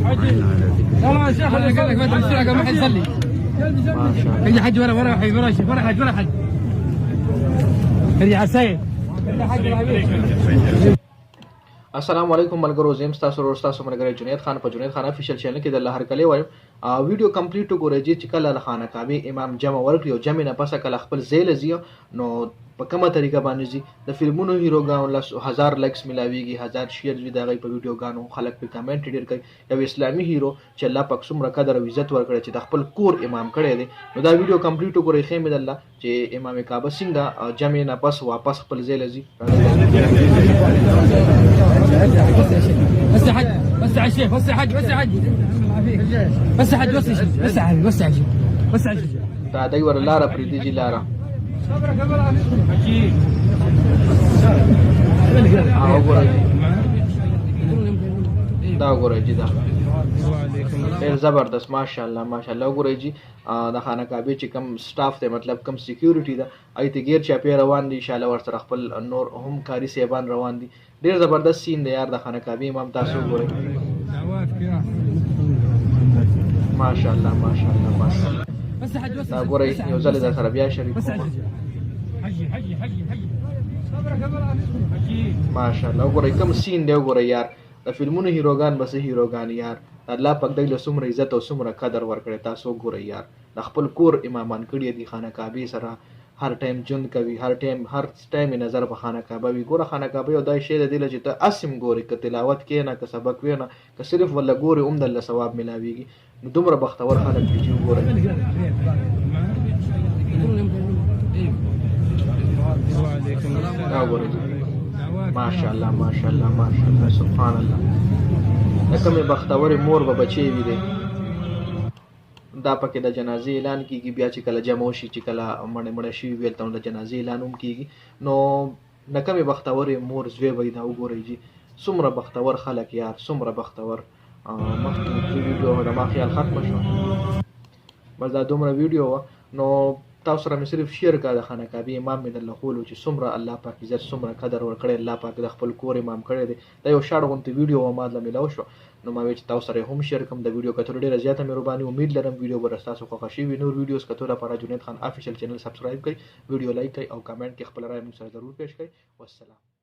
والله يا شيخ انا قال لك ما تمشي ما حد يصلي. ما شاء الله. هي حج ولا حج ولا شيخ ولا حج ولا حج. هي عساير. السلام علیکم ملګرو، زم تاسو ورو تاسو ملګری جنید خان په جنید خان افیشل چینل کې د الله هر کله وایم ویډیو کمپلیټ وګورئ چې کله له خانه کعبه امام جمع ورکړي او جمع نه پس کله خپل ځای لزی نو په کومه طریقه باندې زی د فلمونو هیروګانو له 1000 لایکس ملاویږي 1000 شیرز وي دغه په ویډیوګانو خلک په کمنټ ډیر کوي یو اسلامي هیرو چې الله پاک څومره قدر او عزت ورکړي چې د خپل کور امام کړي دي نو دا ویډیو کمپلیټ وګورئ خیمه الله چې امام کعبه څنګه جمع نه پس واپس خپل ځای لزی وسع حج وسع الشيخ وسع حج وسع حج وسع حج وسع وسع وسع وسع دا دای ور لاره پرې دی لاره دا وګورئ جی دا ډېر زبردست ماشاءالله ماشاءالله وګورئ جی د خانه کعبه چې کم سټاف ته مطلب کم سکیورټي ده ایت غیر چاپی روان دي ان شاء الله ورسره خپل نور هم کاری سیبان روان دي ډېر زبردست سین دی یار د خانه کعبه امام تاسو وګورئ ماشاءالله ماشاءالله ماشاءالله دا وګورئ یو ځل د سره بیا شریف ماشاءالله وګورئ کم سین دی وګورئ یار د فلمونو هیروګان بس هیروګان یار الله پاک دې له څومره عزت او څومره قدر ورکړي تاسو وګورئ یار د خپل کور امامان کړي دي خانه کعبه سره هر ټایم جون کوي هر ټایم نظر په خانه کعبه وی ګوره خانه کعبه یو دای شی د دل چې ته اسم ګوري ک تلاوت کې نه ک سبق وینه ک صرف ولا ګوري د الله ثواب ملاويږي نو دومره بختور خلک دي چې وګورئ ماشاءالله ماشاءالله ماشاءالله سبحان الله لکه مې بختور مور به بچي وي دي دا پکې د جنازې اعلان کیږي بیا چې کله جمع شي چې کله مړ شي ویل ته د جنازې اعلان هم کیږي نو لکه مې بختور مور زوی وي دا وګورئ جی څومره بختور خلک یار څومره بختور مخکې ویډیو د ما خیال ختم شو بس دا دومره ویډیو نو تاسو سره مې صرف شیر کا د خانه کعبه امام مې د لخولو چې څومره الله پاک عزت څومره قدر ورکړي الله پاک د خپل کور امام کړي دی دا یو شاړ غونته ویډیو ما د ملاو شو نو ما چې تاسو سره هم شیر کوم د ویډیو کتل ډیره زیاته مهرباني امید لرم ویډیو ورستا سو خوښي وي نور ویډیوز کتل لپاره جنید خان افیشل چینل سبسکرایب کړئ ویډیو لایک کړئ او کمنټ کې خپل رائے موږ سره ضرور پېښ کړئ والسلام